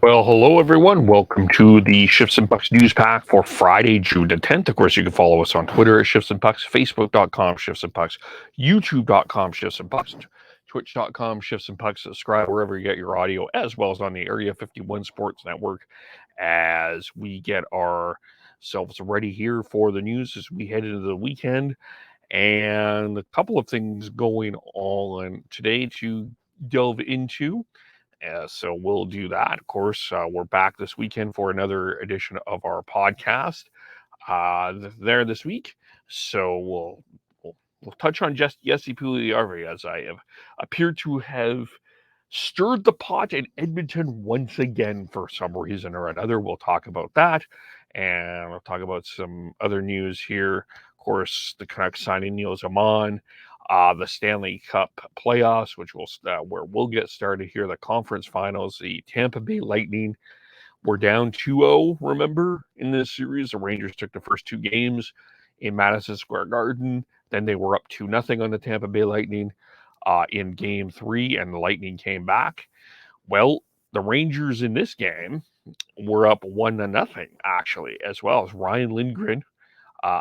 Well, hello everyone. Welcome to the Shifts and Pucks news pack for Friday, June the 10th. Of course, you can follow us on Twitter at Shifts and Pucks, Facebook.com Shifts and Pucks, YouTube.com Shifts and Pucks, Twitch.com Shifts and Pucks. Subscribe wherever you get your audio, as well as on the Area 51 Sports Network, as we get ourselves ready here for the news as we head into the weekend. And a couple of things going on today to delve into. So we'll do that. Of course, we're back this weekend for another edition of our podcast there this week. So we'll touch on just Jesse Pugliarvi, as I have appeared to have stirred the pot in Edmonton once again for some reason or another. We'll talk about that, and we'll talk about some other news here. Of course, the Canucks signing Neil Zaman, the Stanley Cup playoffs, which will where we'll get started here. The conference finals, the Tampa Bay Lightning were down 2-0, remember, in this series. The Rangers took the first two games in Madison Square Garden. Then they were up 2-0 on the Tampa Bay Lightning in game 3, and the Lightning came back. Well, the Rangers in this game were up 1-0, actually, as well as Ryan Lindgren,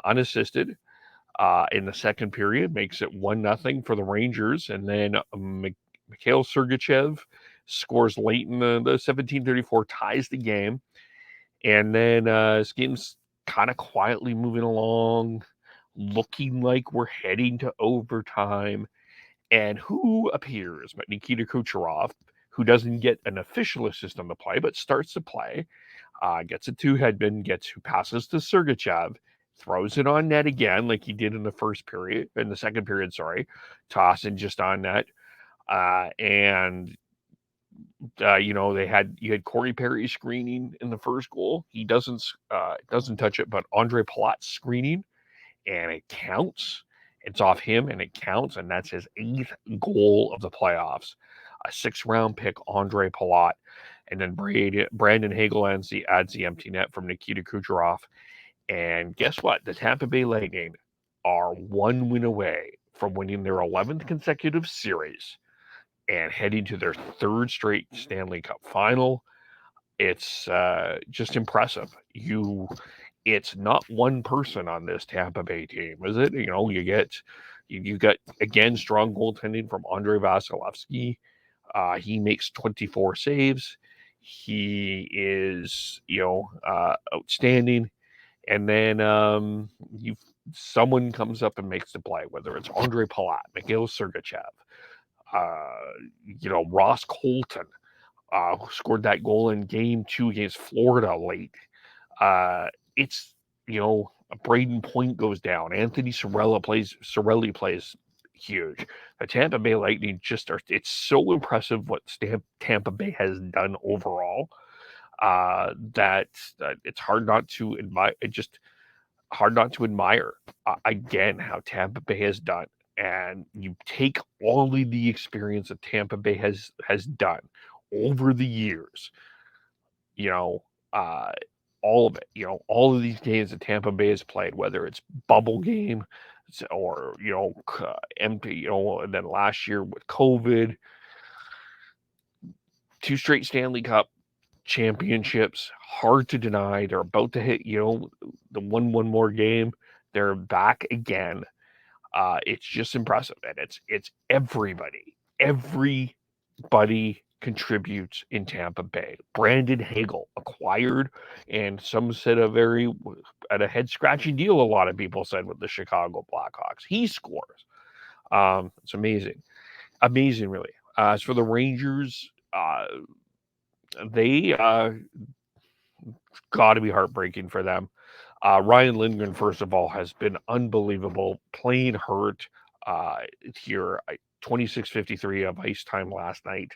unassisted, in the second period, makes it 1-0 for the Rangers. And then Mikhail Sergachev scores late in the 17:34, ties the game. And then this game's kind of quietly moving along, looking like we're heading to overtime. And who appears but Nikita Kucherov, who doesn't get an official assist on the play, but starts to play, gets it to Hedman, who passes to Sergachev, throws it on net again, like he did in the second period, tossing just on net. And you had Corey Perry screening in the first goal. He doesn't touch it, but Andre Palat's screening, and it counts. It's off him, and it counts, and that's his 8th goal of the playoffs. A 6th-round pick, Andre Palat, and then Brandon Hagel adds the empty net from Nikita Kucherov. And guess what? The Tampa Bay Lightning are 1 win away from winning their 11th consecutive series and heading to their 3rd straight Stanley Cup Final. It's just impressive. It's not one person on this Tampa Bay team, is it? You got again strong goaltending from Andrei Vasilevsky. He makes 24 saves. He is outstanding. And then someone comes up and makes the play, whether it's Andre Palat, Mikhail Sergachev, Ross Colton, who scored that goal in game 2 against Florida late. It's Braden Point goes down. Anthony Cirelli plays huge. The Tampa Bay Lightning it's so impressive what Tampa Bay has done overall, that it's hard not to admire. Again how Tampa Bay has done. And you take all of the experience that Tampa Bay has done over the years, all of it, all of these games that Tampa Bay has played, whether it's bubble game or, empty, and then last year with COVID, 2 straight Stanley Cup championships, hard to deny. They're about to hit, the one more game. They're back again. It's just impressive. And it's everybody contributes in Tampa Bay. Brandon Hagel acquired, and some said at a head-scratching deal, a lot of people said, with the Chicago Blackhawks. He scores. It's amazing. Amazing, really. As for the Rangers, they got to be heartbreaking for them. Ryan Lindgren, first of all, has been unbelievable, playing hurt here. 26:53 of ice time last night.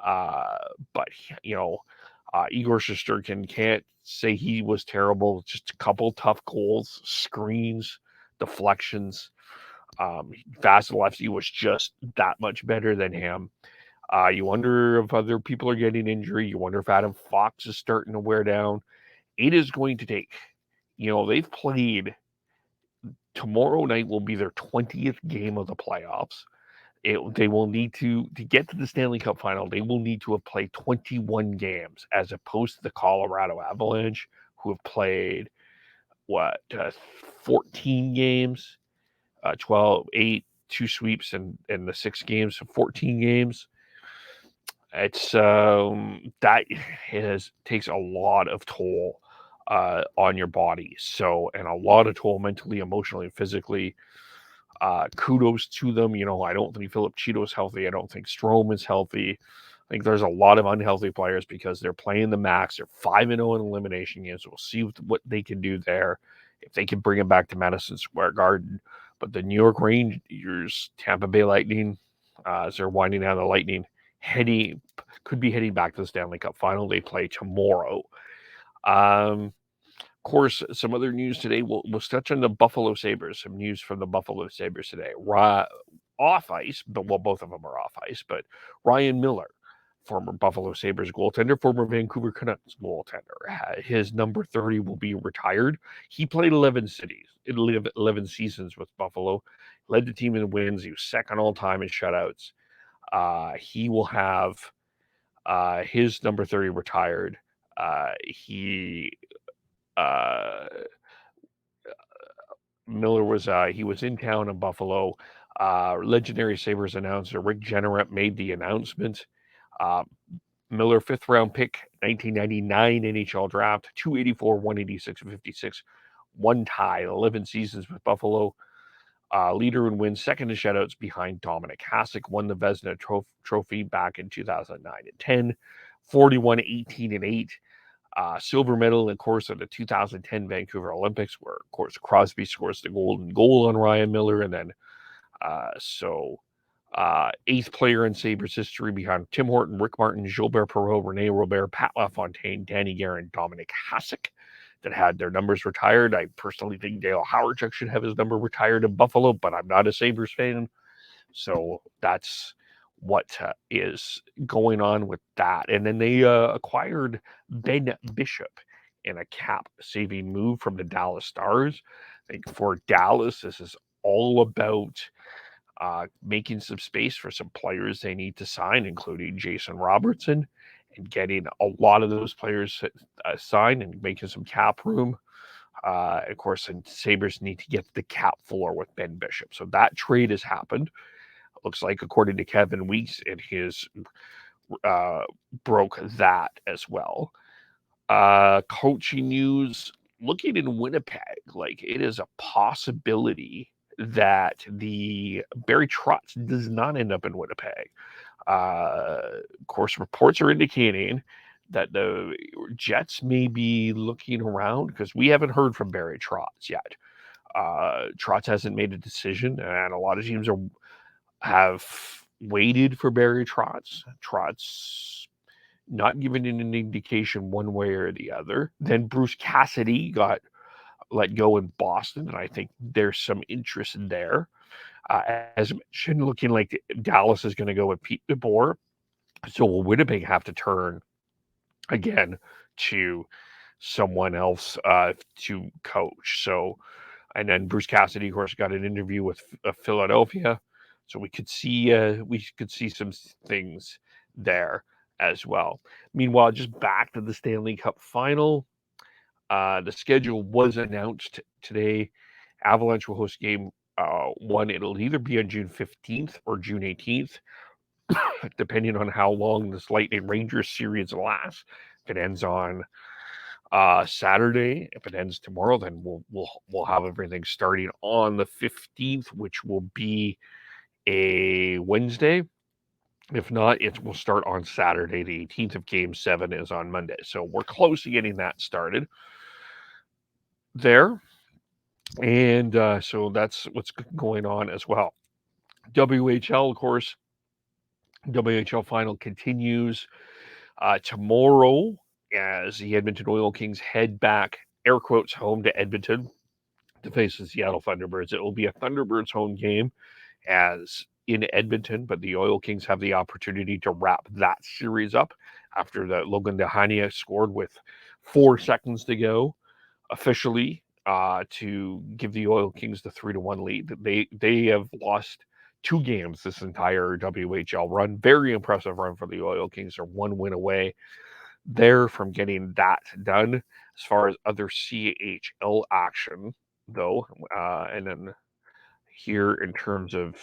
But Igor Shesterkin, can't say he was terrible. Just a couple tough goals, screens, deflections. Vasilevsky was just that much better than him. You wonder if other people are getting injured. You wonder if Adam Fox is starting to wear down. It is going to take, they've played. Tomorrow night will be their 20th game of the playoffs. They will need to get to the Stanley Cup Final. They will need to have played 21 games, as opposed to the Colorado Avalanche, who have played 14 games, 12, 8, 2 sweeps, and the 6 games, so 14 games. It's that takes a lot of toll on your body. So, and a lot of toll mentally, emotionally, and physically. Kudos to them. I don't think Philip Cheeto's healthy. I don't think Strome is healthy. I think there's a lot of unhealthy players because they're playing the max. They're 5-0 in elimination games. We'll see what they can do there, if they can bring it back to Madison Square Garden. But the New York Rangers, Tampa Bay Lightning, as they're winding down the Lightning, could be heading back to the Stanley Cup Final. They play tomorrow. Of course, some other news today. We'll touch on the Buffalo Sabres. Some news from the Buffalo Sabres today. Off ice, but both of them are off ice. But Ryan Miller, former Buffalo Sabres goaltender, former Vancouver Canucks goaltender, his number 30 will be retired. He played 11 seasons with Buffalo, led the team in wins. He was second all time in shutouts. He will have his number 30 retired. Miller was in town in Buffalo. Legendary Sabres announcer Rick Jeanneret made the announcement. Miller, 5th round pick, 1999 NHL draft, 284, 186, 56, one tie, 11 seasons with Buffalo. Leader in wins, second in shutouts behind Dominic Hasek, won the Vezina trophy back in 2009 and 10, 41, 18, and 8. Silver medal, of course, of the 2010 Vancouver Olympics, where, of course, Crosby scores the golden goal on Ryan Miller. And then, 8th player in Sabres history behind Tim Horton, Rick Martin, Gilbert Perreault, Rene Robert, Pat LaFontaine, Danny Guerin, Dominic Hasek, that had their numbers retired. I personally think Dale Hawerchuk should have his number retired in Buffalo, but I'm not a Sabres fan. So that's what is going on with that. And then they acquired Ben Bishop in a cap-saving move from the Dallas Stars. I think for Dallas, this is all about making some space for some players they need to sign, including Jason Robertson, and getting a lot of those players signed and making some cap room. Of course, and Sabres need to get the cap floor with Ben Bishop. So that trade has happened. Looks like, according to Kevin Weeks, and his broke that as well. Coaching news, looking in Winnipeg, like it is a possibility that the Barry Trotz does not end up in Winnipeg. Of course, reports are indicating that the Jets may be looking around, because we haven't heard from Barry Trotz yet. Trotz hasn't made a decision, and a lot of teams have waited for Barry Trotz. Trotz not given an indication one way or the other. Then Bruce Cassidy got let go in Boston, and I think there's some interest there. As mentioned, looking like Dallas is going to go with Pete DeBoer. So will Winnipeg have to turn again to someone else to coach? So, and then Bruce Cassidy, of course, got an interview with Philadelphia. So we could see some things there as well. Meanwhile, just back to the Stanley Cup Final. The schedule was announced today. Avalanche will host game 1. It'll either be on June 15th or June 18th, depending on how long this Lightning Rangers series lasts. If it ends on Saturday, if it ends tomorrow, then we'll have everything starting on the 15th, which will be a Wednesday. If not, it will start on Saturday. The 18th of Game 7 is on Monday. So we're close to getting that started there. And so that's what's going on as well. WHL, of course, WHL Final continues tomorrow as the Edmonton Oil Kings head back, air quotes, home to Edmonton to face the Seattle Thunderbirds. It will be a Thunderbirds home game as in Edmonton, but the Oil Kings have the opportunity to wrap that series up after the Logan Dehania scored with 4 seconds to go officially to give the Oil Kings the 3-1 lead. They have lost 2 games this entire WHL run. Very impressive run for the Oil Kings. They're 1 win away there from getting that done. As far as other CHL action, though, and then here in terms of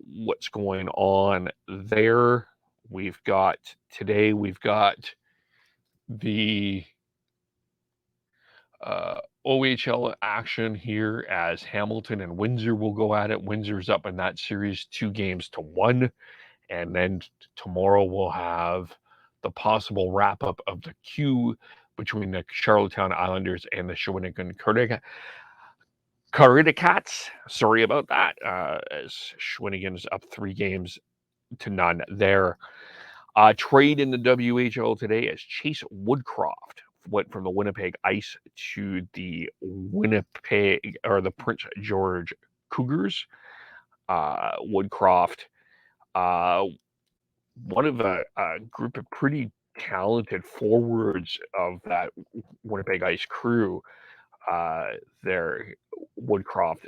what's going on there, we've got the OHL action here as Hamilton and Windsor will go at it. Windsor's up in that series 2-1, and then tomorrow we'll have the possible wrap-up of the Q between the Charlottetown Islanders and the Shawinigan Cats. Sorry about that, as Shawinigan's up 3-0 there. Trade in the WHL today as Chase Woodcroft went from the Winnipeg Ice to the Prince George Cougars. Woodcroft, one of a group of pretty talented forwards of that Winnipeg Ice crew. There, Woodcroft,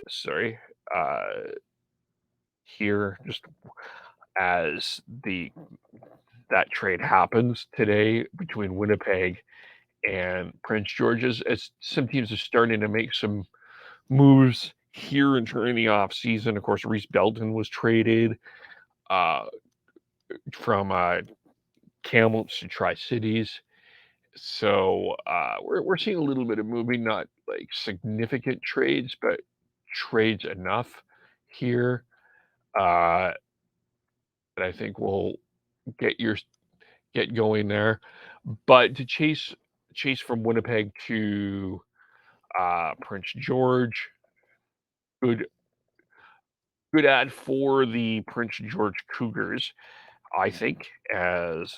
here just as that trade happens today between Winnipeg and Prince George's, as some teams are starting to make some moves here during the off season. Of course, Reese Belton was traded from Kamloops to Tri-Cities. So we're seeing a little bit of moving, not like significant trades, but trades enough here that I think will get going there. But to chase from Winnipeg to Prince George, good ad for the Prince George Cougars, I think, as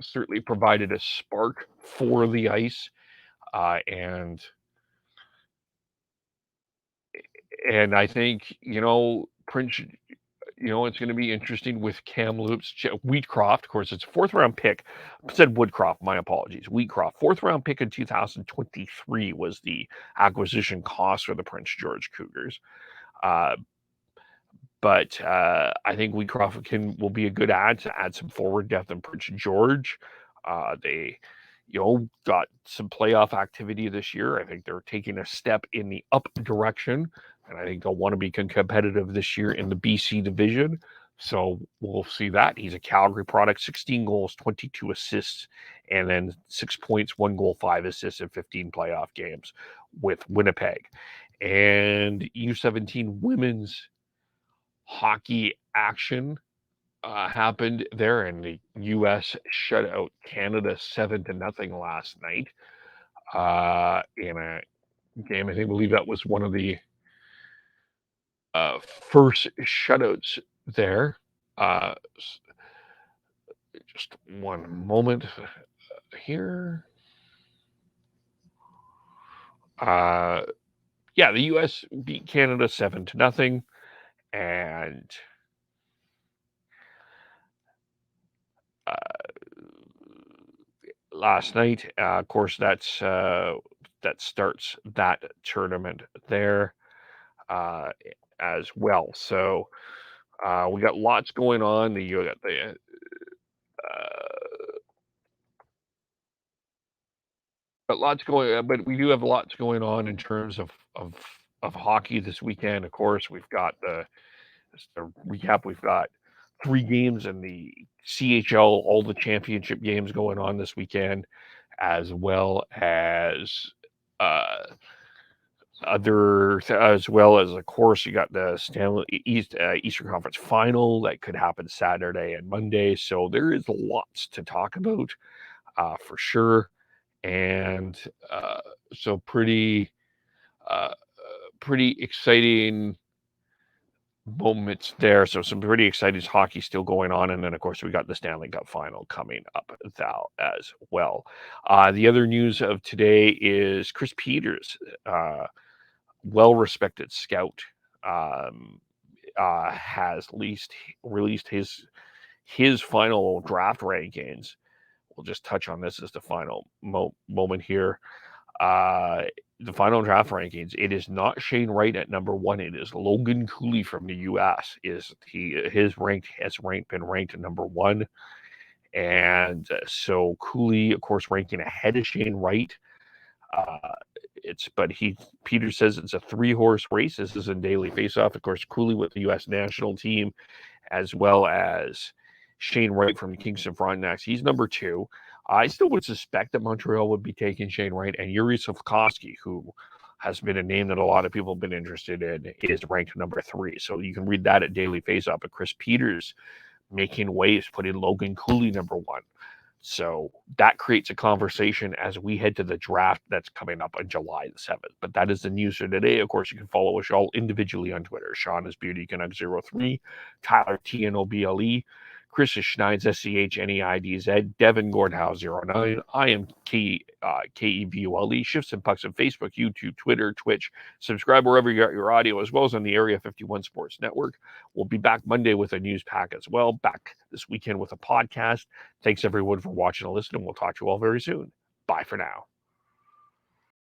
certainly provided a spark for the Ice, and I think, Prince, it's going to be interesting with Kamloops. Wheatcroft, of course, it's a 4th-round pick. I said Woodcroft, my apologies. Wheatcroft, 4th-round pick in 2023 was the acquisition cost for the Prince George Cougars. But I think Wheatcroft will be a good add to add some forward depth in Prince George. They, got some playoff activity this year. I think they're taking a step in the up direction, and I think they'll want to be competitive this year in the BC division. So we'll see that. He's a Calgary product, 16 goals, 22 assists, and then 6 points, 1 goal, 5 assists in 15 playoff games with Winnipeg. And U17 women's hockey action happened there, and the U.S. shut out Canada 7-0 last night in a game. I believe that was one of the first shutouts there. Just one moment here. The U.S. beat Canada 7-0, and last night, of course, that starts that tournament there as well. So we got lots going on. But we do have lots going on in terms of hockey this weekend. Of course, we've got just to recap, we've got 3 games in the CHL, all the championship games going on this weekend, as well as of course, you got the Stanley Eastern Conference Final that could happen Saturday and Monday. So there is lots to talk about for sure, and so pretty exciting moments there. So some pretty exciting hockey still going on, and then of course we got the Stanley Cup Final coming up as well. The other news of today is Chris Peters, well-respected scout, has released his final draft rankings. We'll just touch on this as the final moment here. the final draft rankings, it is not Shane Wright at number 1. It is Logan Cooley from the U.S. Been ranked at number 1, and so Cooley, of course, ranking ahead of Shane Wright. Peter says it's a 3-horse race. This is in Daily Faceoff. Of course, Cooley with the U.S. national team, as well as Shane Wright from the Kingston Frontenacs. He's number 2. I still would suspect that Montreal would be taking Shane Wright, and Yuri Slafkovsky, who has been a name that a lot of people have been interested in, is ranked number 3. So you can read that at Daily Faceoff. But Chris Peters making waves, putting Logan Cooley number 1. So that creates a conversation as we head to the draft that's coming up on July the 7th. But that is the news for today. Of course, you can follow us all individually on Twitter. Sean is Beauty Canuck 03, Tyler TNOBLE, Chris is Schneid's SCHNEIDZ, Devin Gordhouse 09. I am KEVULE. Shifts and Pucks on Facebook, YouTube, Twitter, Twitch. Subscribe wherever you got your audio, as well as on the Area 51 Sports Network. We'll be back Monday with a news pack as well. Back this weekend with a podcast. Thanks everyone for watching and listening. We'll talk to you all very soon. Bye for now.